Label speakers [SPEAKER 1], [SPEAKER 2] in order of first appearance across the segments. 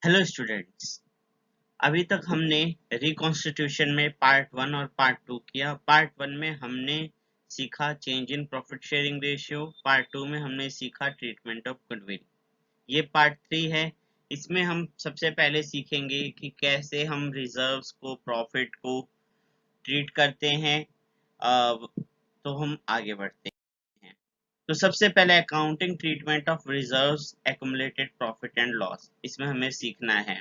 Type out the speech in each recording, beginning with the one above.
[SPEAKER 1] Hello students. अभी तक हमने रिकॉन्स्टिट्यूशन में पार्ट 1 और पार्ट 2 किया। पार्ट 1 में हमने सीखा change in profit sharing ratio. Part 2 में हमने सीखा ट्रीटमेंट ऑफ गुडविल। ये पार्ट 3 है। इसमें हम सबसे पहले सीखेंगे कि कैसे हम रिजर्व्स को, प्रॉफिट को ट्रीट करते हैं। तो हम आगे बढ़ते हैं। तो सबसे पहले accounting treatment of reserves, accumulated profit and loss, इसमें हमें सीखना है।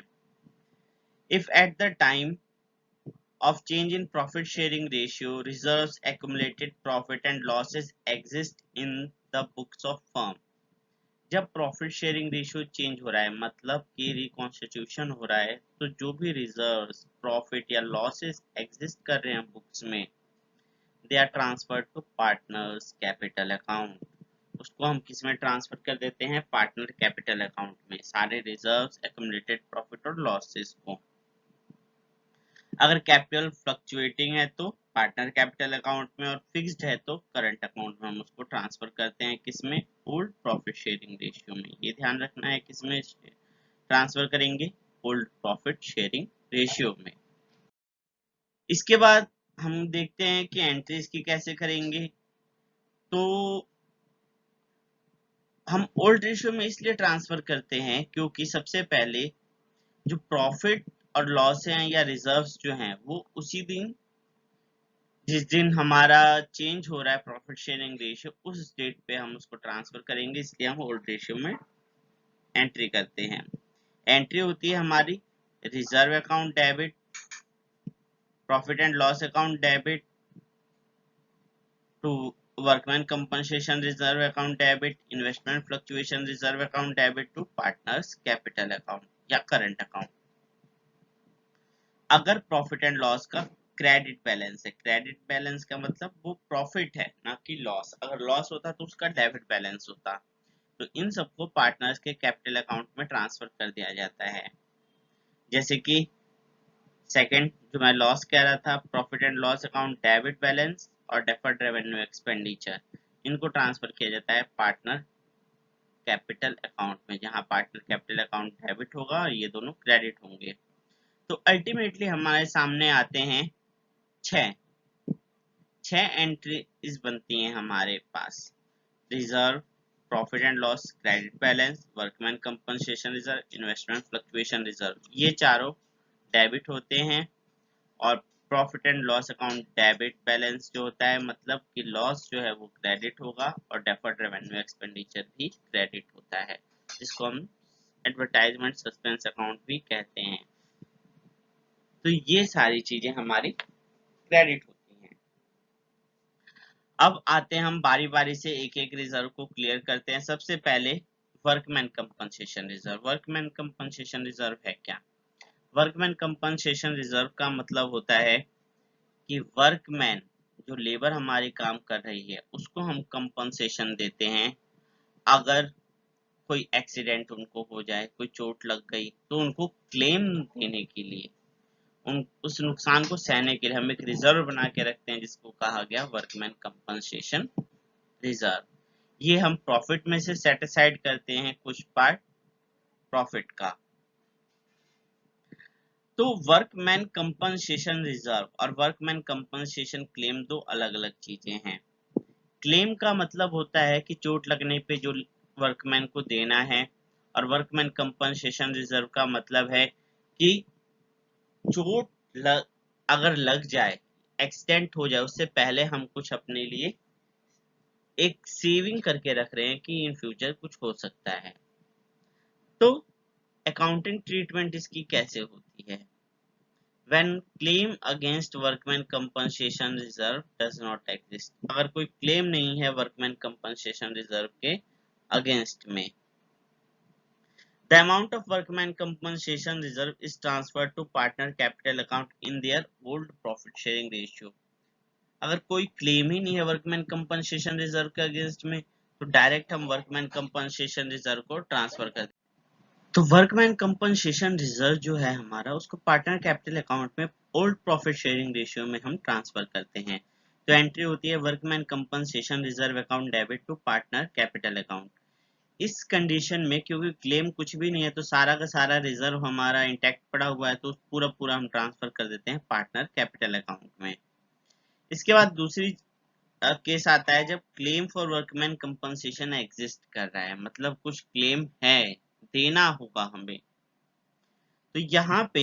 [SPEAKER 1] If at the time of change in profit sharing ratio, reserves, accumulated profit and losses exist in the books of firm. जब प्रॉफिट शेयरिंग रेशियो चेंज हो रहा है, मतलब कि रिकॉन्स्टिट्यूशन हो रहा है, तो जो भी रिजर्व्स, प्रॉफिट या लॉसेस एग्जिस्ट कर रहे हैं बुक्स में, they are transferred to partners capital account. उसको हम किस में ट्रांसफर कर देते हैं? पार्टनर कैपिटल अकाउंट में, सारे रिजर्व्स, एक्युमुलेटेड प्रॉफिट और लॉसेस को। अगर कैपिटल फ्लक्चुएटिंग है तो पार्टनर कैपिटल अकाउंट में, और फिक्स्ड है तो करंट अकाउंट में हम उसको ट्रांसफर करते हैं। किसमें? ओल्ड प्रॉफिट शेयरिंग रेशियो में। ये ध्यान रखना है, किसमें ट्रांसफर करेंगे? ओल्ड प्रॉफिट शेयरिंग रेशियो में। इसके बाद हम देखते हैं कि एंट्रीज की कैसे करेंगे। तो हम ओल्ड रेशियो में इसलिए ट्रांसफर करते हैं क्योंकि सबसे पहले जो प्रॉफिट और लॉस हैं या रिजर्व्स जो हैं, वो उसी दिन, जिस दिन हमारा चेंज हो रहा है प्रॉफिट शेयरिंग रेशियो, उस डेट पे हम उसको ट्रांसफर करेंगे। इसलिए हम ओल्ड रेशियो में एंट्री करते हैं। एंट्री होती है हमारी reserve account debit, profit and loss account debit to workman compensation reserve account debit, investment fluctuation reserve account debit to partners capital account या करंट अकाउंट। अगर प्रॉफिट एंड लॉस का credit balance है, credit balance का मतलब वो profit है ना कि लॉस, अगर लॉस होता तो उसका डेबिट बैलेंस होता, तो इन सबको पार्टनर्स के कैपिटल अकाउंट में ट्रांसफर कर दिया जाता है। जैसे कि सेकंड जो मैं लॉस कह रहा था, profit and loss account debit balance और डेफर्ड रेवेन्यू एक्सपेंडिचर, इनको ट्रांसफर किया जाता है पार्टनर कैपिटल अकाउंट में, जहां पार्टनर कैपिटल अकाउंट डेबिट होगा और ये दोनों क्रेडिट होंगे। तो अल्टीमेटली हमारे सामने आते हैं छह एंट्रीज बनती हैं हमारे पास। Reserve, profit and loss, credit balance, workman compensation reserve, investment fluctuation reserve, ये चारों डेबिट होते हैं। और profit and loss account debit balance जो होता है, मतलब कि लॉस जो है वो क्रेडिट होगा, और डेफर्ड रेवेन्यू एक्सपेंडिचर भी क्रेडिट होता है, जिसको हम एडवर्टाइजमेंट सस्पेंस अकाउंट भी कहते हैं। तो ये सारी चीजें हमारी क्रेडिट होती हैं। अब आते हैं, हम बारी बारी से एक एक रिजर्व को क्लियर करते हैं। सबसे पहले workman compensation reserve. Workman compensation reserve है क्या? वर्कमैन कंपनसेशन रिजर्व का मतलब होता है कि वर्कमैन, जो लेबर हमारी काम कर रही है, उसको हम कंपनसेशन देते हैं। अगर कोई एक्सीडेंट उनको हो जाए, कोई चोट लग गई, तो उनको क्लेम देने के लिए, उस नुकसान को सहने के लिए हम एक रिजर्व बना के रखते हैं, जिसको कहा गया वर्कमैन कंपनसेशन रिजर्व। ये हम प्रॉफिट में से सेट असाइड करते हैं कुछ पार्ट प्रॉफिट का। तो वर्कमैन कंपनसेशन रिजर्व और वर्कमैन कंपनसेशन क्लेम दो अलग अलग चीजें हैं। क्लेम का मतलब होता है कि चोट लगने पे जो वर्कमैन को देना है, और वर्कमैन कंपनसेशन रिजर्व का मतलब है कि चोट लग, अगर लग जाए, एक्सीडेंट हो जाए, उससे पहले हम कुछ अपने लिए एक सेविंग करके रख रहे हैं कि इन फ्यूचर कुछ हो सकता है। तो अकाउंटिंग ट्रीटमेंट इसकी कैसे होती है? When claim against workman compensation reserve does not exist, अगर कोई क्लेम नहीं है वर्कमैन कंपनसेशन रिजर्व के अगेंस्ट में, the amount of workman compensation reserve is transferred to partner capital account in their old profit sharing ratio। अगर कोई claim ही नहीं है वर्कमैन कंपनसेशन रिजर्व के अगेंस्ट में, तो डायरेक्ट हम वर्कमैन कंपनसेशन रिजर्व को ट्रांसफर कर, तो वर्कमैन कंपनसेशन रिजर्व जो है हमारा, उसको पार्टनर कैपिटल अकाउंट में ओल्ड प्रॉफिट शेयरिंग रेशियो में हम ट्रांसफर करते हैं। तो एंट्री होती है workman compensation reserve account debit to partner capital account. इस कंडीशन में क्योंकि क्लेम कुछ भी नहीं है तो सारा का सारा रिजर्व हमारा इंटैक्ट पड़ा हुआ है, तो पूरा पूरा हम ट्रांसफर कर देते हैं पार्टनर कैपिटल अकाउंट में। इसके बाद दूसरी केस आता है जब claim for workman compensation exist कर रहा है, मतलब कुछ क्लेम है, देना होगा हमें। तो यहाँ पे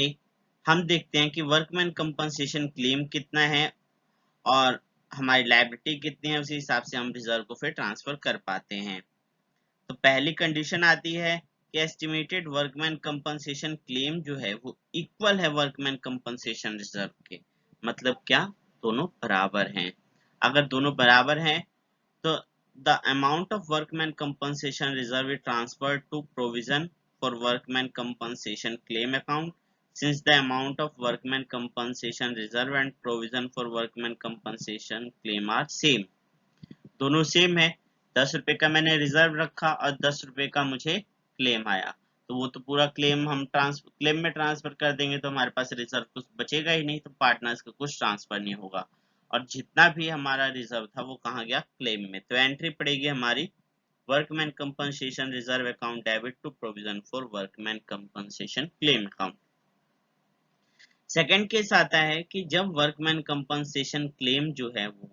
[SPEAKER 1] हम देखते हैं कि वर्कमैन कंपनसेशन क्लेम कितना है और हमारी लायबिलिटी कितनी है, उसी हिसाब से हम रिजर्व को फिर ट्रांसफर कर पाते हैं। तो पहली कंडीशन आती है कि एस्टिमेटेड वर्कमैन कंपनसेशन क्लेम जो है वो इक्वल है वर्कमैन कंपनसेशन रिजर्व के। मतलब क्या, दोनों बराबर हैं। अगर दोनों बराबर हैं तो the amount of workman compensation reserve is transferred to provision for workman compensation claim account, since the amount of workman compensation reserve and provision for workman compensation claim are same। दोनों सेम है। 10 रुपए का मैंने reserve रखा और 10 रुपए का मुझे क्लेम आया, तो वो तो पूरा क्लेम हम क्लेम में ट्रांसफर कर देंगे, तो हमारे पास रिजर्व कुछ बचेगा ही नहीं, तो पार्टनर्स का कुछ ट्रांसफर नहीं होगा। और जितना भी हमारा रिजर्व था वो कहाँ गया, क्लेम में। तो एंट्री पड़ेगी हमारी workman compensation reserve account debit to provision for workman compensation claim account. Second case आता है कि जब वर्कमैन कंपनसेशन क्लेम जो है वो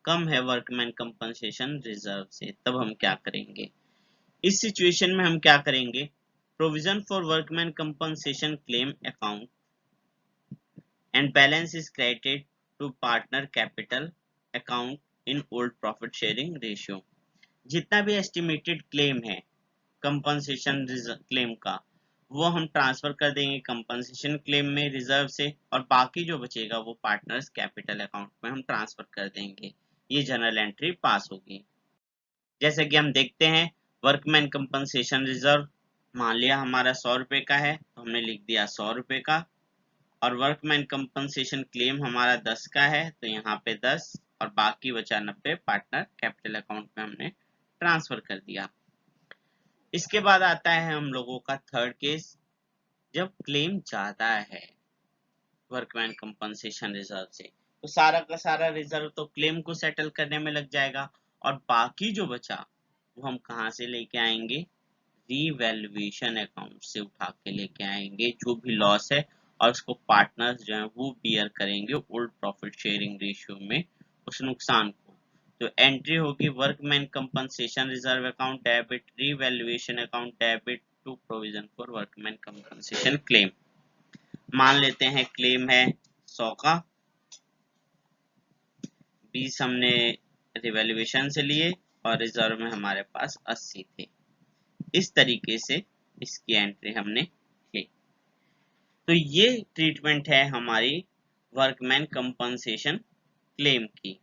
[SPEAKER 1] कम है वर्कमैन कंपनसेशन रिजर्व से, तब हम क्या करेंगे। इस सिचुएशन में हम क्या करेंगे, provision for workman compensation claim account and balance is credited to partner capital account in old profit sharing ratio. जितना भी एस्टिमेटेड क्लेम है कंपनसेशन क्लेम का, वो हम ट्रांसफर कर देंगे कंपनसेशन क्लेम में रिजर्व से, और बाकी जो बचेगा वो पार्टनर्स कैपिटल अकाउंट में हम ट्रांसफर कर देंगे। ये जनरल एंट्री पास होगी। जैसे कि हम देखते हैं वर्कमैन कंपनसेशन रिजर्व मान लिया हमारा 100 रुपए का है, तो हमने लिख दिया 100 रुपए का, और वर्कमैन कंपनसेशन क्लेम हमारा 10 का है, तो यहाँ पे 10 और बाकी बचा 90 पार्टनर कैपिटल अकाउंट में हमने ट्रांसफर कर दिया। इसके बाद आता है हम लोगों का थर्ड केस, जब क्लेम ज्यादा है वर्कमैन कंपनसेशन रिजर्व से, तो सारा का सारा रिजर्व तो क्लेम को सेटल करने में लग जाएगा, और बाकी जो बचा वो हम कहाँ से लेके आएंगे, रीवैल्यूएशन अकाउंट से उठा के लेके आएंगे जो भी लॉस है, और उसको पार्टनर्स जो है वो बियर करेंगे ओल्ड प्रॉफिट शेयरिंग रेशियो में उस नुकसान को। तो एंट्री होगी workman compensation reserve account debit revaluation account debit to provision for workman compensation claim. मान लेते हैं क्लेम है 100 का, 20 हमने रिवैल्यूएशन से लिए और रिजर्व में हमारे पास 80 थे। इस तरीके से इसकी एंट्री हमने की। तो ये ट्रीटमेंट है हमारी वर्कमैन कंपनसेशन क्लेम की।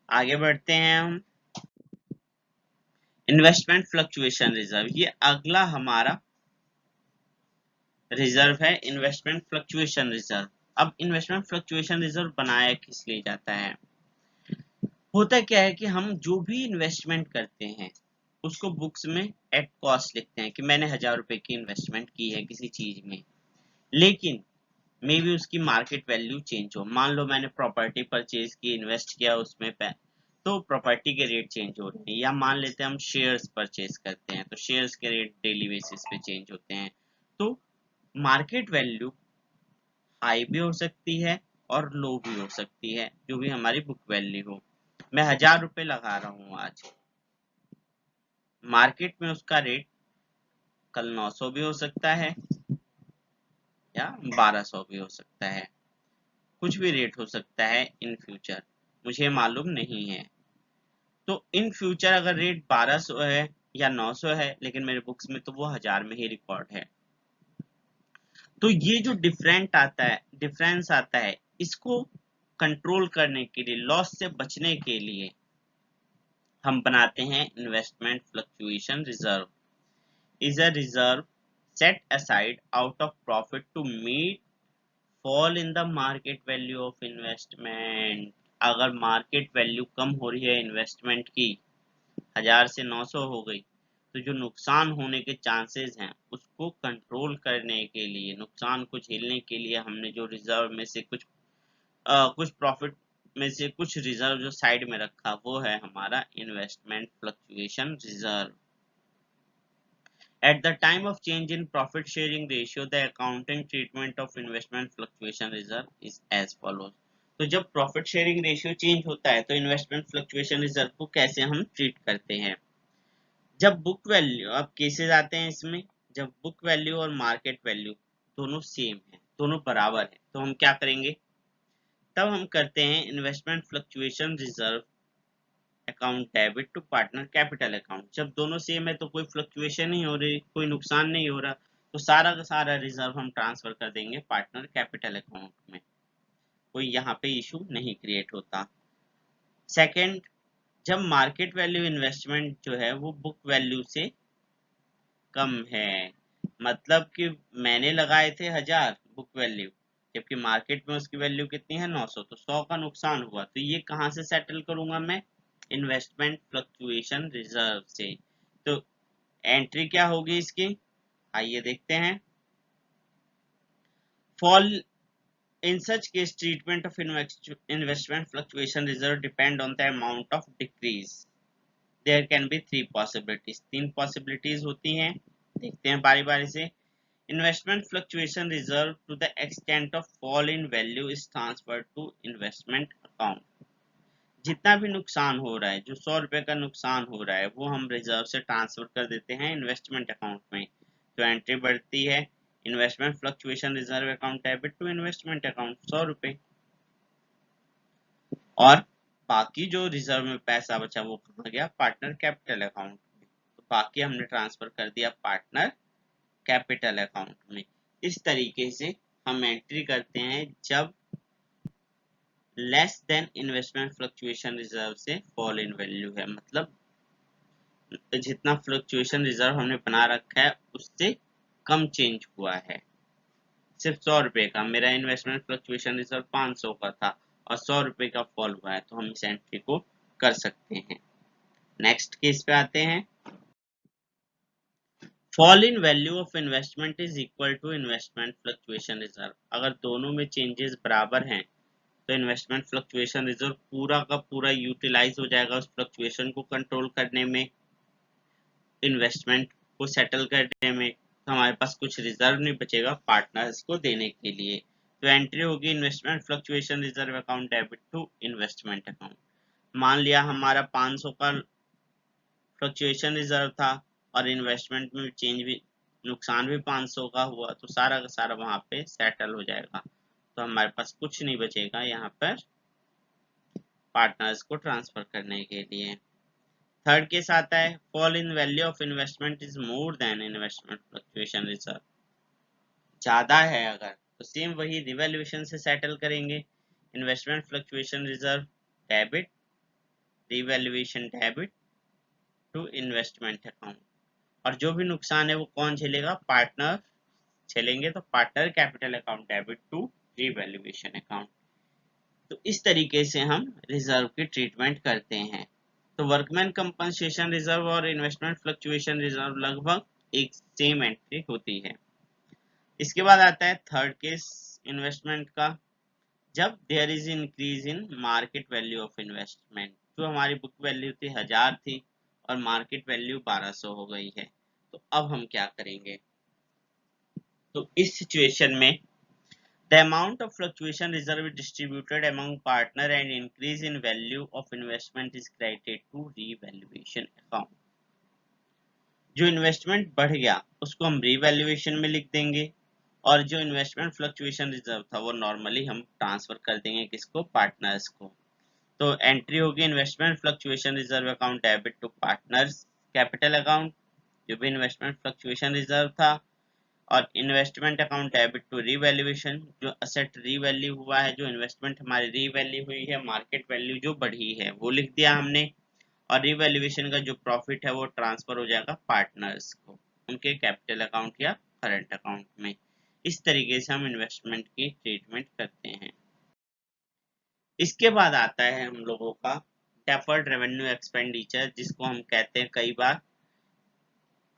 [SPEAKER 1] आगे बढ़ते हैं हम, इन्वेस्टमेंट फ्लक्चुएशन रिजर्व। ये अगला हमारा रिजर्व है, इन्वेस्टमेंट फ्लक्चुएशन रिजर्व। अब इन्वेस्टमेंट फ्लक्चुएशन रिजर्व बनाया किस लिए जाता है, होता क्या है कि हम जो भी इन्वेस्टमेंट करते हैं उसको बुक्स में एट कॉस्ट लिखते हैं कि मैंने 1000 रुपए की इन्वेस्टमेंट की है किसी चीज में, लेकिन मे बी उसकी मार्केट वैल्यू चेंज हो। मान लो मैंने प्रॉपर्टी परचेज की, इन्वेस्ट किया उसमें तो प्रॉपर्टी के रेट चेंज हो रहे हैं, या मान लेते हैं हम शेयर्स परचेज करते हैं तो शेयर्स के रेट डेली बेसिस पे चेंज होते हैं। तो मार्केट वैल्यू हाई भी हो सकती है और लो भी हो सकती है, जो भी हमारी बुक वैल्यू हो। मैं 1000 रुपए लगा रहा हूँ आज, मार्केट में उसका रेट कल 900 भी हो सकता है या 1200 भी हो सकता है, कुछ भी रेट हो सकता है इन फ्यूचर, मुझे मालूम नहीं है। तो इन फ्यूचर अगर रेट 1200 है या 900 है, लेकिन मेरे बुक्स में तो वो 1000 में ही रिकॉर्ड है, तो ये जो डिफरेंस आता है, इसको कंट्रोल करने के लिए, लॉस से बचने के लिए हम बनाते हैं investment fluctuation reserve. Is a reserve set aside out of profit to meet fall in the market value of investment। अगर मार्केट वैल्यू कम हो रही है इन्वेस्टमेंट की, 1000 से 900 हो गई, तो जो नुकसान होने के चांसेस हैं उसको कंट्रोल करने के लिए, नुकसान को झेलने के लिए हमने जो रिजर्व में से कुछ प्रॉफिट में से कुछ रिजर्व जो साइड में रखा, वो है हमारा investment fluctuation reserve. At the time of change in profit sharing ratio, the accounting treatment of investment fluctuation reserve is as follows. तो जब प्रॉफिट शेयरिंग रेशियो चेंज होता है तो इन्वेस्टमेंट फ्लक्चुएशन रिजर्व को कैसे हम ट्रीट करते हैं? जब बुक वैल्यू, अब केसेस आते हैं इसमें, जब बुक वैल्यू और मार्केट वैल्यू दोनों सेम है, दोनों बराबर है, तो हम क्या करेंगे? तब हम करते हैं investment fluctuation reserve account debit to partner capital account. जब दोनों सेम है तो कोई फ्लक्चुएशन नहीं हो रही, कोई नुकसान नहीं हो रहा, तो सारा का सारा रिजर्व हम ट्रांसफर कर देंगे पार्टनर कैपिटल अकाउंट में, कोई यहाँ पे इशू नहीं क्रिएट होता। सेकंड, जब मार्केट वैल्यू इन्वेस्टमेंट जो है वो बुक वैल्यू से कम है, मतलब कि मैंने लगाए थे 1000 बुक वैल्यू, जबकि मार्केट में उसकी वैल्यू कितनी है 900, तो 100 का नुकसान हुआ, तो ये कहाँ से सेटल करूंगा मैं? इन्वेस्टमेंट फ्लक्चुएशन रिजर्व से। तो एंट्री क्या होगी इसकी, आइए देखते हैं। Fall in such case treatment of investment fluctuation reserve depend on the amount of decrease. There can be three possibilities, तीन पॉसिबिलिटीज होती हैं, देखते हैं बारी बारी से। Investment fluctuation reserve to the extent of fall in value is transferred to investment account. जितना भी नुकसान हो रहा है, जो 100 रुपए का नुकसान हो रहा है, वो हम रिजर्व से ट्रांसफर कर देते हैं इन्वेस्टमेंट अकाउंट में। तो एंट्री बढ़ती है investment fluctuation reserve account debit to investment account 100 रुपए, और बाकी जो रिजर्व में पैसा बचा वो कहाँ गया? पार्टनर कैपिटल अकाउंट में। तो बाकी हमने ट्रांसफर कर दिया पार्टनर कैपिटल अकाउंट में। इस तरीके से हम एंट्री करते हैं जब less than investment fluctuation reserve से फॉल इन वैल्यू है, मतलब जितना फ्लक्चुएशन रिजर्व हमने बना रखा है उससे कम चेंज हुआ है। सिर्फ 100 रुपए का मेरा इन्वेस्टमेंट फ्लक्चुएशन रिजर्व 500 का था और 100 रुपए का फॉल हुआ है, तो हम इस एंट्री को कर सकते हैं। नेक्स्ट केस पे आते हैं। Fall in value of investment is equal to investment fluctuation reserve. अगर दोनों में चेंजेस बराबर हैं तो इन्वेस्टमेंट फ्लक्चुएशन रिजर्व पूरा का पूरा यूटिलाइज हो जाएगा उस फ्लक्चुएशन को कंट्रोल करने में, इन्वेस्टमेंट को सेटल करने में। तो हमारे पास कुछ रिजर्व नहीं बचेगा पार्टनर्स को देने के लिए। तो एंट्री होगी investment fluctuation reserve account debit to investment account. मान लिया हमारा 500 का फ्लक्चुएशन रिजर्व था और इन्वेस्टमेंट में चेंज भी, नुकसान भी 500 का हुआ, तो सारा का सारा वहां पे सेटल हो जाएगा, तो हमारे पास कुछ नहीं बचेगा यहाँ पर पार्टनर्स को ट्रांसफर करने के लिए। थर्ड केस आता है fall in value of investment is more than investment fluctuation reserve. ज्यादा है अगर, तो सेम वही रिवैल्यूएशन से सेटल करेंगे, investment fluctuation reserve debit, revaluation debit to investment account, और जो भी नुकसान है वो कौन झेलेगा? पार्टनर झेलेंगे, तो partner capital account debit to revaluation account. तो इस तरीके से हम रिजर्व की ट्रीटमेंट करते हैं। तो वर्कमैन कंपनसेशन रिजर्व और इन्वेस्टमेंट फ्लक्चुएशन रिजर्व लगभग एक सेम एंट्री होती है। इसके बाद आता है थर्ड केस इन्वेस्टमेंट का, जब there is increase in market value of investment. जो हमारी बुक वैल्यू थी 1000 थी और मार्केट वैल्यू 1200 हो गई है, तो अब हम क्या करेंगे? तो इस सिचुएशन में the amount of fluctuation reserve is distributed among partner and increase in value of investment is credited to revaluation account। जो इन्वेस्टमेंट बढ़ गया उसको हम रिवैल्यूएशन में लिख देंगे, और जो इन्वेस्टमेंट फ्लक्चुएशन रिजर्व था वो नॉर्मली हम ट्रांसफर कर देंगे किसको? पार्टनर्स को। तो एंट्री होगी investment fluctuation reserve account debit to partners capital account, जो भी इन्वेस्टमेंट फ्लक्चुएशन रिजर्व था, और investment account debit to revaluation, जो असेट रीवैल्यू हुआ है, जो इन्वेस्टमेंट हमारी रीवैल्यू हुई है, मार्केट वैल्यू जो बढ़ी है वो लिख दिया हमने, और रीवैल्यूएशन का जो प्रॉफिट है वो ट्रांसफर हो जाएगा पार्टनर्स को उनके कैपिटल अकाउंट या करंट अकाउंट में। इस तरीके से हम इन्वेस्टमेंट की ट्रीटमेंट करते हैं। इसके बाद आता है हम लोगों का डेफर्ड रेवेन्यू एक्सपेंडिचर, जिसको हम कहते हैं कई बार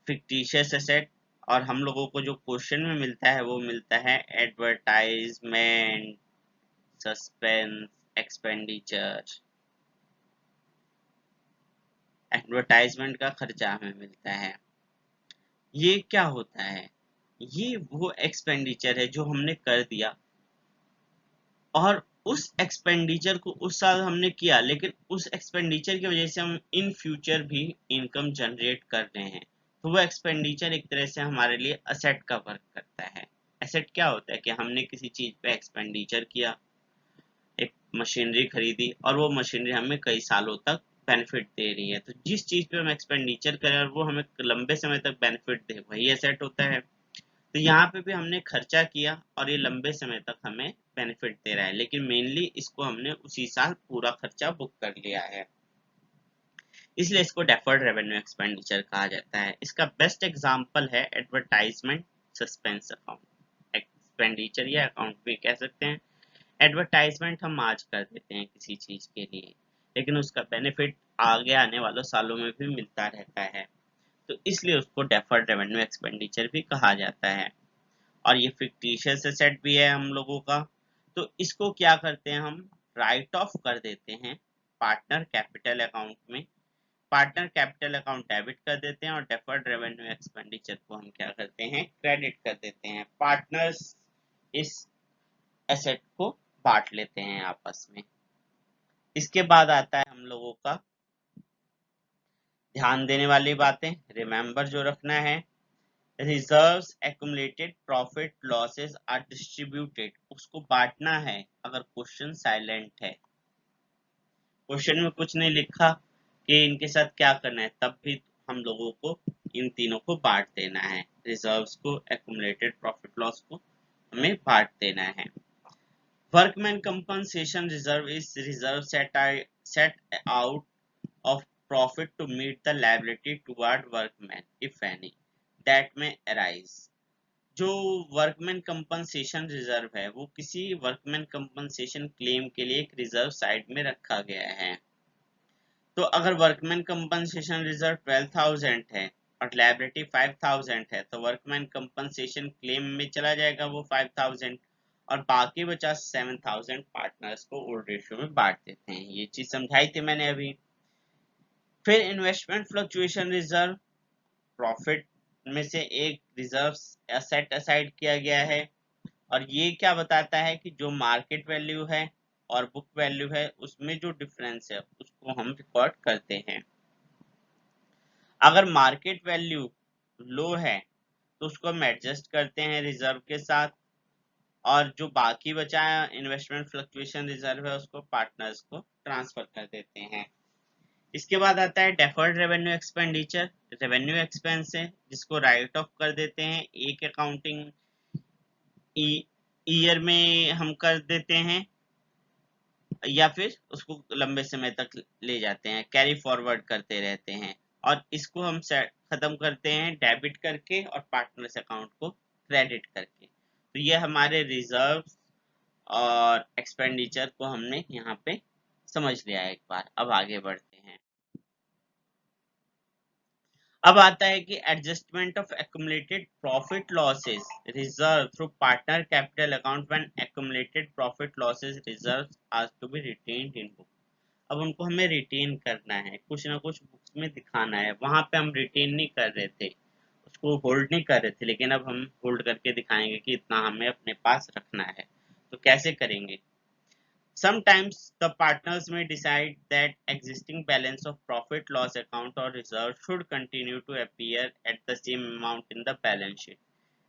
[SPEAKER 1] फिक्टिशियस एसेट, और हम लोगों को जो क्वेश्चन में मिलता है वो मिलता है एडवर्टाइजमेंट सस्पेंस एक्सपेंडिचर। एडवर्टाइजमेंट का खर्चा हमें मिलता है। ये क्या होता है? ये वो एक्सपेंडिचर है जो हमने कर दिया, और उस एक्सपेंडिचर को उस साल हमने किया, लेकिन उस एक्सपेंडिचर की वजह से हम इन फ्यूचर भी इनकम जनरेट कर रहे हैं। तो वो एक्सपेंडिचर एक तरह से हमारे लिए असेट का वर्क करता है। एसेट क्या होता है कि हमने किसी चीज पे एक्सपेंडिचर किया, एक मशीनरी खरीदी, और वो मशीनरी हमें कई सालों तक बेनिफिट दे रही है। तो जिस चीज पे हम एक्सपेंडिचर करें और वो हमें लंबे समय तक बेनिफिट दे, वही एसेट होता है। तो यहाँ पे भी हमने खर्चा किया और ये लंबे समय तक हमें बेनिफिट दे रहा है, लेकिन मेनली इसको हमने उसी साल पूरा खर्चा बुक कर लिया है, इसलिए इसको डेफर्ड रेवेन्यू एक्सपेंडिचर कहा जाता है। इसका बेस्ट एग्जांपल है एडवर्टाइजमेंट सस्पेंस अकाउंट एक्सपेंडिचर, या अकाउंट भी कह सकते हैं। एडवर्टाइजमेंट हम आज कर देते हैं किसी चीज के लिए, लेकिन उसका बेनिफिट आगे आने वाले सालों में भी मिलता रहता है, तो इसलिए उसको डेफर्ड रेवेन्यू एक्सपेंडिचर भी कहा जाता है। और ये फिक्टिशियस एसेट भी है हम लोगों का। तो इसको क्या करते हैं, हम राइट ऑफ कर देते हैं पार्टनर कैपिटल अकाउंट में। पार्टनर कैपिटल अकाउंट डेबिट कर देते हैं, और डेफर्ड रेवेन्यू एक्सपेंडिचर को हम क्या करते हैं, क्रेडिट कर देते हैं। पार्टनर्स इस एसेट को बांट लेते हैं आपस में। इसके बाद आता है हम लोगों का ध्यान देने वाली बातें, रिमेंबर जो रखना है। Reserves accumulated profit losses are distributed, उसको बांटना है। अगर क्वेश्चन साइलेंट है, क्वेश्चन में कुछ नहीं लिखा कि इनके साथ क्या करना है, तब भी हम लोगों को इन तीनों को बांट देना है। रिजर्व्स को, एक्युमुलेटेड प्रॉफिट लॉस को हमें बांट देना है। Workman compensation reserve is reserve set out of profit to meet the liability toward workmen if any that may arise। जो वर्कमैन कंपनसेशन रिजर्व है, वो किसी वर्कमैन कंपनसेशन क्लेम के लिए एक रिजर्व साइड में रखा गया है। तो अगर वर्कमैन कंपनसेशन रिजर्व 12,000 है और लायबिलिटी 5,000 है, तो वर्कमैन कंपनसेशन क्लेम में चला जाएगा वो 5,000, और बाकी बचा 7,000 पार्टनर्स को ओल्ड रेशियो में बांट देते हैं। ये चीज समझाई थी मैंने अभी। फिर इन्वेस्टमेंट फ्लक्चुएशन रिजर्व, प्रॉफिट में से एक रिजर्व सेट असाइड किया गया है, और ये क्या बताता है कि जो मार्केट वैल्यू है और बुक वैल्यू है, उसमें जो डिफरेंस है उसको हम रिकॉर्ड करते हैं। अगर मार्केट वैल्यू लो है तो उसको हम एडजस्ट करते हैं रिजर्व के साथ, और जो बाकी बचा है इन्वेस्टमेंट फ्लक्चुएशन रिजर्व है, उसको पार्टनर्स को ट्रांसफर कर देते हैं। इसके बाद आता है deferred revenue expenditure, revenue expense है जिसको राइट ऑफ कर देते हैं एक अकाउंटिंग ईयर में हम कर देते हैं, या फिर उसको लंबे समय तक ले जाते हैं, कैरी फॉरवर्ड करते रहते हैं, और इसको हम खत्म करते हैं डेबिट करके और पार्टनर्स अकाउंट को क्रेडिट करके। तो ये हमारे रिजर्व और एक्सपेंडिचर को हमने यहाँ पे समझ लिया एक बार। अब आगे बढ़ते हैं। अब आता है कि adjustment of accumulated profit losses reserve through partner capital account when accumulated profit losses reserves are to be retained in book. अब उनको हमें रिटेन करना है, कुछ ना कुछ बुक्स में दिखाना है। वहां पे हम रिटेन नहीं कर रहे थे, उसको होल्ड नहीं कर रहे थे, लेकिन अब हम होल्ड करके दिखाएंगे कि इतना हमें अपने पास रखना है। तो कैसे करेंगे? Sometimes the partners may decide that existing balance of profit loss account or reserve should continue to appear at the same amount in the balance sheet।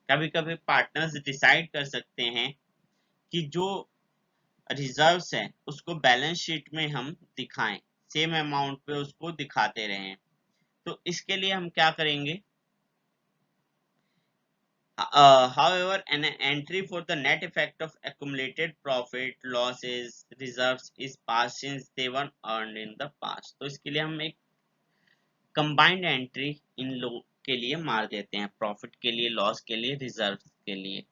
[SPEAKER 1] कभी कभी पार्टनर्स डिसाइड कर सकते हैं कि जो रिजर्व्स हैं उसको बैलेंस शीट में हम दिखाएं, सेम अमाउंट पे उसको दिखाते रहें। तो इसके लिए हम क्या करेंगे, however, an entry for the net effect of accumulated profit, losses, reserves is passed since they were earned in the past। तो इसके लिए हम एक कंबाइंड एंट्री इन लोगों के लिए मार देते हैं, प्रॉफिट के लिए, लॉस के लिए, रिजर्व के लिए।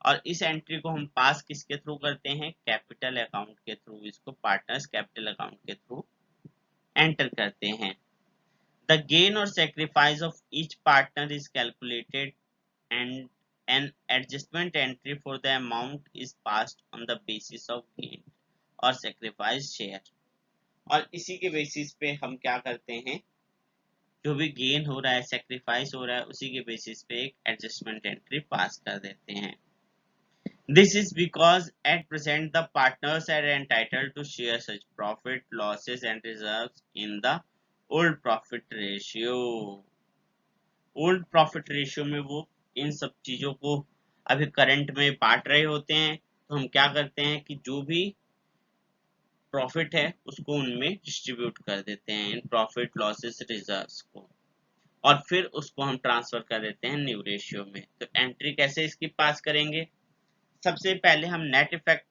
[SPEAKER 1] और इस एंट्री को हम पास किसके थ्रू करते हैं, कैपिटल अकाउंट के थ्रू। इसको पार्टनर्स कैपिटल अकाउंट के थ्रू एंटर करते हैं। The gain or sacrifice of each partner is calculated and an adjustment entry for the amount is passed on the basis of gain or sacrifice share। और इसी के basis पे हम क्या करते हैं जो भी गेन हो रहा है, सेक्रीफाइस हो रहा है, उसी के बेसिस पे एक एडजस्टमेंट एंट्री पास कर देते हैं। This is because at present the partners are entitled to share such profit, losses and reserves in the old profit ratio. Old profit ratio में वो इन सब चीजों को अभी करंट में बांट रहे होते हैं। तो हम क्या करते हैं कि जो भी प्रॉफिट है उसको उनमें डिस्ट्रीब्यूट कर देते हैं, इन प्रॉफिट लॉसेस रिजर्व्स को, और फिर उसको हम ट्रांसफर कर देते हैं न्यू रेशियो में। तो एंट्री कैसे इसकी पास करेंगे? सबसे पहले हम नेट इफेक्ट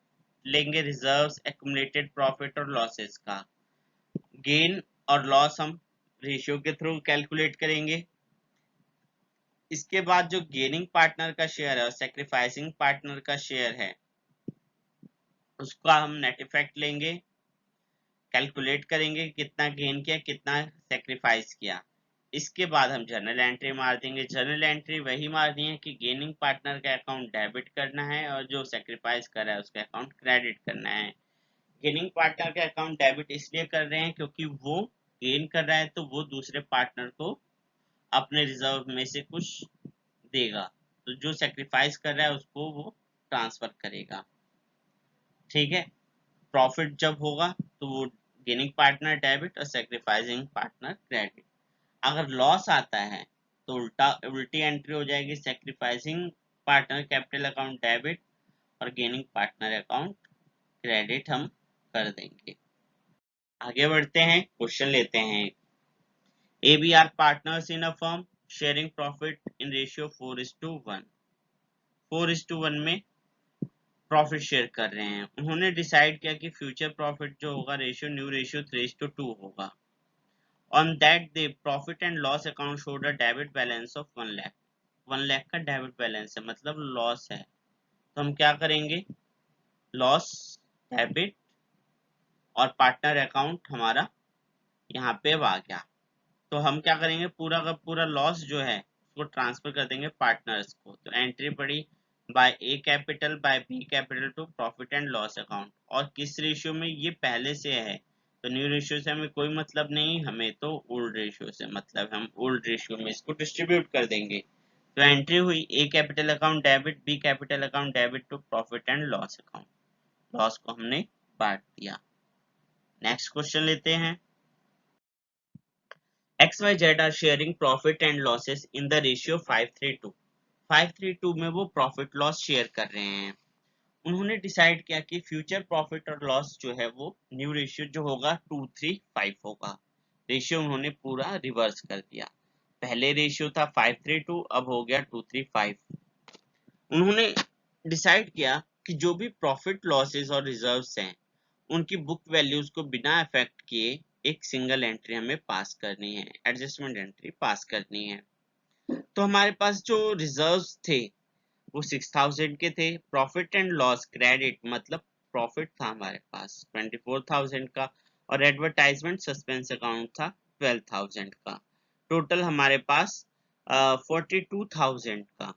[SPEAKER 1] लेंगे रिजर्व्स, एक्युमुलेटेड प्रॉफिट और लॉसेस का। गेन और लॉस हम रेशियो के थ्रू कैलकुलेट करेंगे। इसके बाद जो गेनिंग पार्टनर का शेयर है और सेक्रीफाइसिंग पार्टनर का शेयर है उसका हम नेट इफेक्ट लेंगे, कैलकुलेट करेंगे कितना गेन किया, कितना सेक्रीफाइस किया। इसके बाद हम जर्नल एंट्री मार देंगे। जर्नल एंट्री वही मारनी है कि गेनिंग पार्टनर का अकाउंट डेबिट करना है और जो सेक्रीफाइस कर रहा है उसका अकाउंट क्रेडिट करना है। गेनिंग पार्टनर का अकाउंट डेबिट इसलिए कर रहे हैं क्योंकि वो गेन कर रहा है तो वो दूसरे पार्टनर को अपने रिजर्व में से कुछ देगा, तो जो सेक्रीफाइस कर रहा है उसको वो ट्रांसफर करेगा। ठीक है, प्रॉफिट जब होगा तो वो गेनिंग पार्टनर डेबिट और सेक्रीफाइसिंग पार्टनर क्रेडिट। अगर लॉस आता है तो उल्टी एंट्री हो जाएगी, sacrificing partner capital account debit और गेनिंग पार्टनर अकाउंट क्रेडिट हम कर देंगे। आगे बढ़ते हैं, क्वेश्चन लेते हैं। ABR partners in a firm sharing profit in ratio 4:1। 4:1 में प्रॉफिट शेयर कर रहे हैं। उन्होंने डिसाइड किया कि फ्यूचर प्रॉफिट जो होगा रेशियो न्यू रेशियो 3:2 होगा। On that day profit and loss account showed a debit balance of 1 lakh. 1 lakh का डेबिट बैलेंस है, मतलब लॉस है। तो हम क्या करेंगे, लॉस डेबिट और पार्टनर अकाउंट हमारा यहाँ पे आ गया। तो हम क्या करेंगे, पूरा का पूरा लॉस जो है उसको ट्रांसफर कर देंगे पार्टनर्स को। तो एंट्री पड़ी by A capital by B capital to profit and loss account. और किस रेशियो में, ये पहले से है तो न्यू रेशियो से हमें कोई मतलब नहीं, हमें तो ओल्ड रेशियो से मतलब, हम ओल्ड रेशियो में इसको डिस्ट्रीब्यूट कर देंगे। तो एंट्री हुई A capital account debit, B capital account debit to profit and loss account. Loss को हमने बांट दिया। नेक्स्ट क्वेश्चन लेते हैं। XYZ are sharing profit and losses in the ratio 5:3:2। 5:3:2 में वो प्रॉफिट लॉस शेयर कर रहे हैं। उन्होंने डिसाइड किया कि फ्यूचर प्रॉफिट और लॉस जो है वो न्यू रेशियो जो होगा 2:3:5 होगा। रेशियो उन्होंने पूरा रिवर्स कर दिया। पहले रेशियो था 5:3:2, अब हो गया 2:3:5। उन्होंने डिसाइड किया कि जो भी प्रॉफिट लॉसेस और रिजर्व्स हैं उनकी बुक वैल्यूज को बिना अफेक्ट किए एक सिंगल एंट्री हमें पास करनी है, एडजस्टमेंट एंट्री पास करनी है। तो हमारे पास जो रिजर्व्स थे वो 6000 के थे। प्रॉफिट एंड लॉस क्रेडिट मतलब प्रॉफिट था हमारे पास 24,000 का, और एडवर्टाइजमेंट सस्पेंस अकाउंट था 12,000 का। टोटल हमारे पास 42,000 का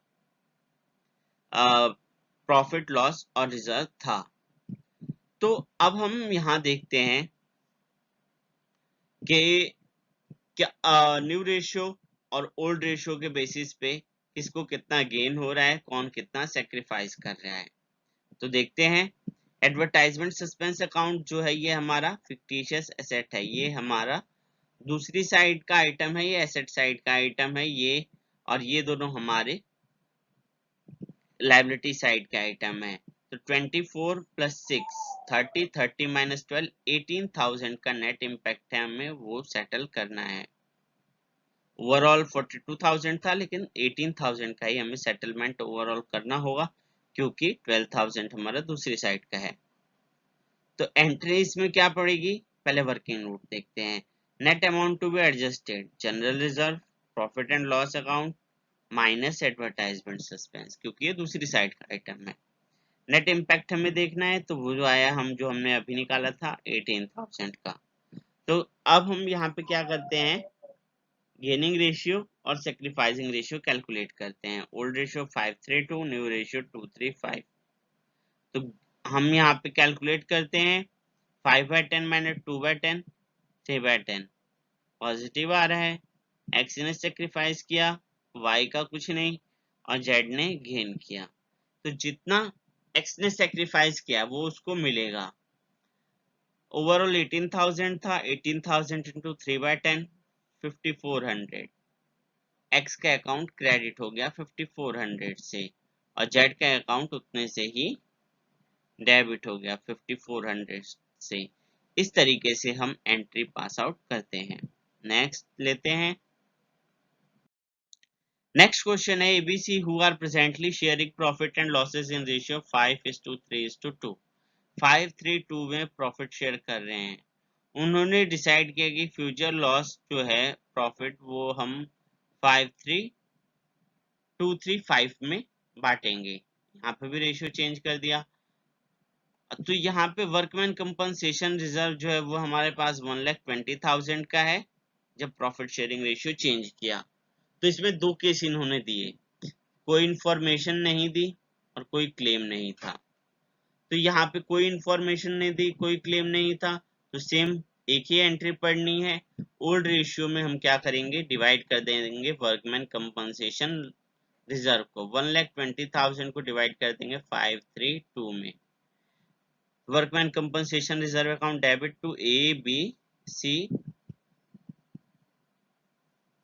[SPEAKER 1] प्रॉफिट लॉस और रिजर्व था। तो अब हम यहाँ देखते हैं कि क्या न्यू रेशियो और ओल्ड रेशियो के बेसिस पे किसको कितना गेन हो रहा है, कौन कितना सेक्रीफाइस कर रहा है। तो देखते हैं, एडवर्टाइजमेंट सस्पेंस अकाउंट जो है ये हमारा फिक्टिशियस एसेट है, ये हमारा दूसरी साइड का आइटम है, ये एसेट साइड का आइटम है ये, और ये दोनों हमारे लायबिलिटी साइड का आइटम है। तो 24 + 6 30, 30 - 12 18,000 का नेट इम्पैक्ट है, हमें वो सेटल करना है। ओवरऑल 42,000 था लेकिन 18,000 का ही हमें सेटलमेंट ओवरऑल करना होगा क्योंकि 12,000 हमारा दूसरी साइड का है। तो एंट्री इसमें क्या पड़ेगी, पहले वर्किंग नोट देखते हैं। Net amount to be adjusted, general reserve, profit and loss account minus advertisement suspense, क्योंकि ये दूसरी साइड का आइटम है। नेट इम्पैक्ट हमें देखना है तो वो जो आया जो हमने अभी निकाला था 18,000 का। तो अब हम यहाँ पे क्या करते हैं, गेनिंग रेशियो और सेक्रीफाइसिंग रेशियो कैलकुलेट करते हैं। Old ratio 5:3:2, new ratio 2:3:5। तो हम यहाँ पे कैलकुलेट करते हैं 5/10 - 2/10 3/10 पॉजिटिव आ रहा है। एक्स ने सेक्रीफाइस किया, वाई का कुछ नहीं, और जेड ने गेन किया। तो जितना एक्स ने सेक्रीफाइस किया वो उसको मिलेगा। ओवरऑल 18,000 था, 18,000 इंटू 3/10 5400। एक्स का अकाउंट क्रेडिट हो गया 5400 से, और जेड का अकाउंट उतने से ही डेबिट हो गया 5400 से। इस तरीके से हम एंट्री पास आउट करते हैं। नेक्स्ट लेते हैं। नेक्स्ट क्वेश्चन है ABC who are presently sharing profit and losses in ratio 5:3:2। 5:3:2 में प्रॉफिट शेयर कर रहे हैं। उन्होंने डिसाइड किया कि फ्यूचर लॉस जो है प्रॉफिट वो हम 5:3:2:3:5 में बांटेंगे। यहाँ पे भी रेशियो चेंज कर दिया। तो यहाँ पे वर्कमैन कंपनसेशन रिजर्व जो है वो हमारे पास 1,20,000 का है जब प्रॉफिट शेयरिंग रेशियो चेंज किया। तो इसमें दो केस इन्होंने दिए, कोई इंफॉर्मेशन नहीं दी और कोई क्लेम नहीं था। तो यहाँ पे कोई इंफॉर्मेशन नहीं दी, कोई क्लेम नहीं था, तो सेम एक ही एंट्री पढ़नी है। ओल्ड रेशियो में हम क्या करेंगे, डिवाइड कर देंगे वर्कमैन कंपनसेशन रिजर्व को। 1,20,000 को डिवाइड कर देंगे 5:3:2 में। Workman compensation reserve account debit to A B C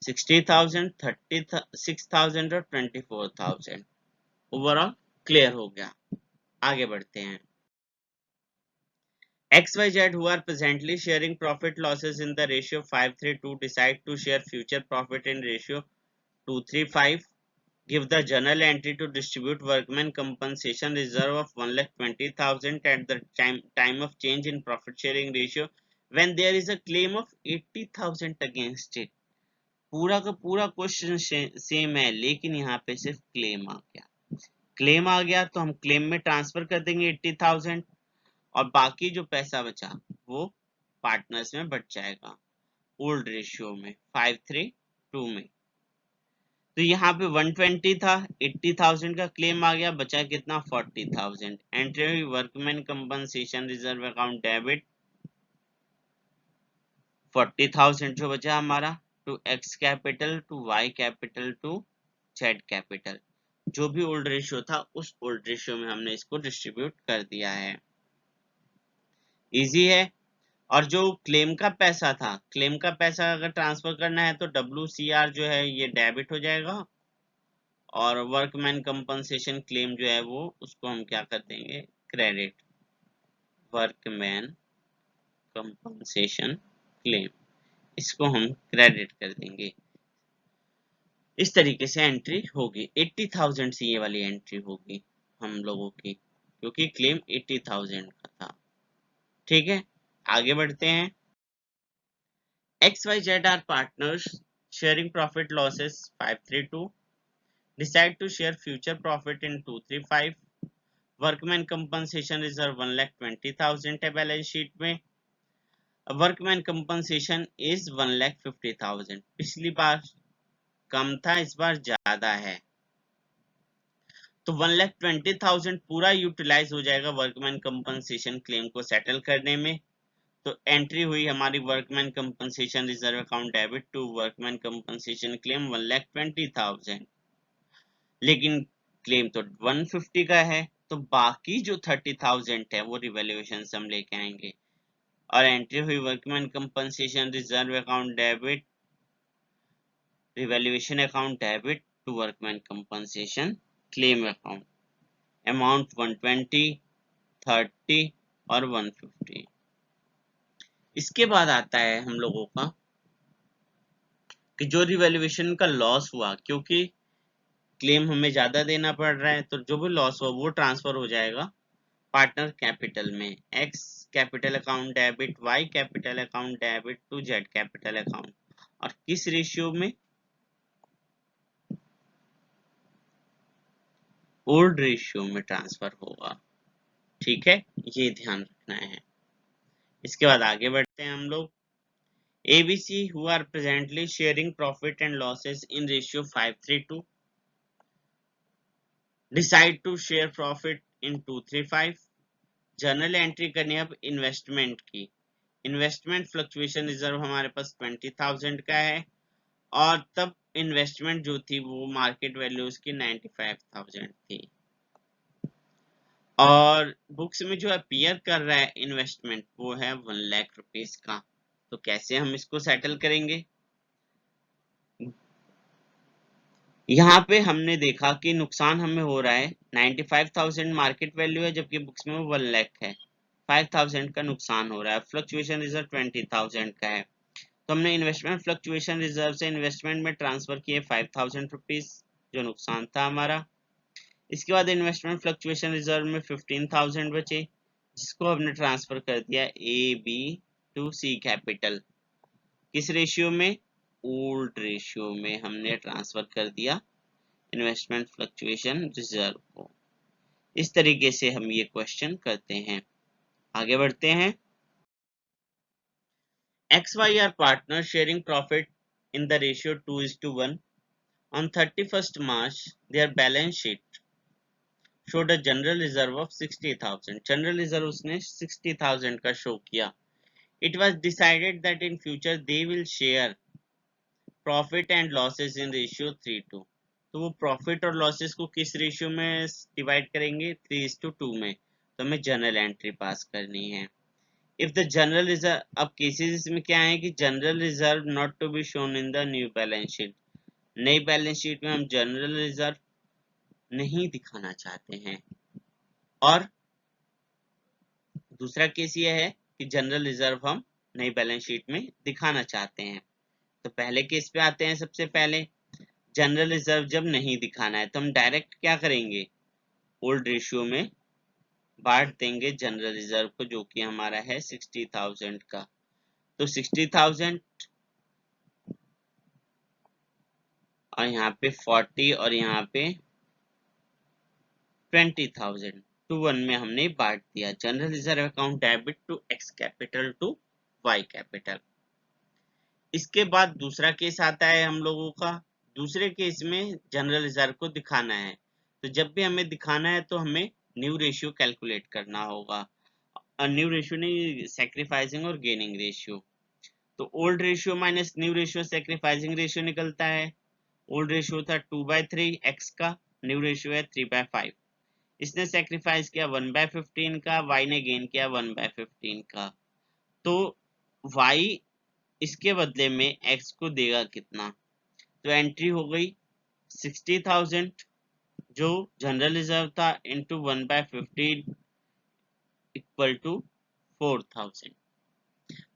[SPEAKER 1] 60,000, 36,000 और 24,000। ओवरऑल क्लियर हो गया। आगे बढ़ते हैं। XYZ who are presently sharing profit losses in the ratio 5:3:2 decide to share future profit in ratio 2:3:5. Give the journal entry to distribute workman compensation reserve of 1,20,000 at the time of change in profit sharing ratio when there is a claim of 80,000 against it. पूरा का पूरा question same है, लेकिन यहाँ पे सिर्फ claim आ गया। Claim आ गया तो हम क्लेम में ट्रांसफर कर देंगे 80,000, और बाकी जो पैसा बचा वो पार्टनर्स में बच जाएगा ओल्ड रेशियो में 5:3:2 में। तो यहाँ पे 120 था, 80,000 का क्लेम आ गया, बचा कितना 40,000। एंट्री हुई workman compensation reserve account debit 40,000 जो बचा हमारा to X capital to Y capital to Z capital. जो भी ओल्ड रेशियो था उस ओल्ड रेशियो में हमने इसको डिस्ट्रीब्यूट कर दिया है। इजी है। और जो क्लेम का पैसा था, क्लेम का पैसा अगर ट्रांसफर करना है तो WCR जो है ये डेबिट हो जाएगा, और वर्कमैन कंपनसेशन क्लेम जो है वो उसको हम क्या कर देंगे, क्रेडिट। वर्कमैन कंपनसेशन क्लेम इसको हम क्रेडिट कर देंगे। इस तरीके से एंट्री होगी। 80,000 से ये वाली एंट्री होगी हम लोगों की, क्योंकि क्लेम 80,000 का था। ठीक है, आगे बढ़ते हैं। XYZ are partners sharing profit losses 5:3:2. Decide to share future profit in 2:3:5. Workman compensation reserve 1,20,000 है बैलेंस शीट में। Workman compensation is 1,50,000। पिछली बार कम था, इस बार ज्यादा है, तो 1,20,000 पूरा यूटिलाइज हो जाएगा वर्कमैन कंपनसेशन क्लेम को सेटल करने में। तो एंट्री हुई हमारी workman compensation reserve account debit to workman compensation claim 1,20,000। लेकिन क्लेम तो 150 का है, तो बाकी जो 30,000 है वो रिवैल्यूएशन से हम लेके आएंगे। और एंट्री हुई workman compensation reserve account debit revaluation account debit to workman compensation claim account. Amount 120, 30 और 150। इसके बाद आता है हम लोगों का कि जो रिवैल्यूएशन का लॉस हुआ, क्योंकि क्लेम हमें ज्यादा देना पड़ रहा है, तो जो भी लॉस हुआ वो ट्रांसफर हो जाएगा पार्टनर कैपिटल में। X capital account debit Y capital account debit to Z capital account. और किस रेशियो में, ओल्ड रेशियो में ट्रांसफर होगा। ठीक है, ये ध्यान रखना है। इसके बाद आगे बढ़ते हैं हम लोग। ABC who are presently sharing profit and losses in ratio 5:3:2 decide to share profit in 2:3:5। Journal entry करनी है अब इन्वेस्टमेंट की। इन्वेस्टमेंट फ्लक्चुएशन रिजर्व हमारे पास 20,000 का है, और तब इन्वेस्टमेंट जो थी वो मार्केट वैल्यू उसकी 95,000 थी, और बुक्स में जो अपीयर कर रहा है इन्वेस्टमेंट वो है 1 लाख रुपीस का। तो कैसे हम इसको सेटल करेंगे? यहाँ पे हमने देखा कि नुकसान हमें हो रहा है, 95,000 मार्केट वैल्यू है जबकि बुक्स में वो 1 लाख है, 5,000 का नुकसान हो रहा है। फ्लक्चुएशन रिजर्व 20,000 का है, तो हमने इन्वेस्टमेंट फ्लक्चुएशन रिजर्व से इन्वेस्टमेंट में ट्रांसफर किए 5,000 रुपीज, जो नुकसान था हमारा। इसके बाद इन्वेस्टमेंट फ्लक्चुएशन रिजर्व में 15,000 बचे, जिसको हमने ट्रांसफर कर दिया A B to C capital. किस रेशियो में? ओल्ड रेशियो में हमने ट्रांसफर कर दिया इन्वेस्टमेंट फ्लक्चुएशन रिजर्व को। इस तरीके से हम ये क्वेश्चन करते हैं। आगे बढ़ते हैं। XY are partners sharing profit in the ratio 2:1. On 31st March, their balance sheet showed a general reserve of 60,000. General reserve उसने 60,000 का शो किया। It was decided that in future they will share profit and losses in ratio 3:2. तो वो profit और losses को किस ratio में divide करेंगे? 3:2 में। तो हमें जर्नल एंट्री पास करनी है। इफ द जनरल रिजर्व, अब केसेस में क्या है कि general reserve not to be shown in the new balance sheet, नई बैलेंस शीट में हम जनरल रिजर्व नहीं दिखाना चाहते हैं। और दूसरा केस ये है कि जनरल रिजर्व हम नई बैलेंस शीट में दिखाना चाहते हैं। तो पहले केस पे आते हैं। सबसे पहले जनरल रिजर्व जब नहीं दिखाना है तो हम डायरेक्ट क्या करेंगे? ओल्ड रेशियो में बांट देंगे जनरल रिजर्व को, जो कि हमारा है 60,000 का। तो 60,000 और यहाँ पे 40 और यहाँ पे 20,000 टू 1 में हमने बांट दिया। General reserve account debit to X capital to Y capital. इसके बाद दूसरा केस आता है हम लोगों का। दूसरे केस में जनरल रिजर्व को दिखाना है, तो जब भी हमें दिखाना है तो हमें न्यू रेशियो कैलकुलेट करना होगा। न्यू रेशियो नहीं, सैक्रिफाइसिंग और गेनिंग रेशियो। तो old ratio minus new ratio sacrificing ratio निकलता है। ओल्ड रेशियो था 2/3 एक्स का, न्यू रेशियो है 3/5। इसने सैक्रिफाइस किया 1/15 का, वाई ने गेन किया 1/15 का। तो वाई इसके बदले में एक्स को देगा कितना? तो एंट्री हो गई 60,000 जो जनरल रिजर्व था इंटू 1/15 इक्वल टू 4,000।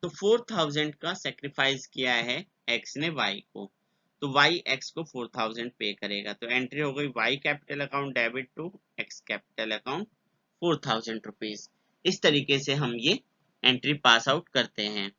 [SPEAKER 1] तो 4,000 का सेक्रीफाइस किया है एक्स ने वाई को, तो वाई एक्स को 4,000 पे करेगा। तो एंट्री हो गई Y capital account debit to X capital account 4,000 rupees. इस तरीके से हम ये एंट्री पास आउट करते हैं।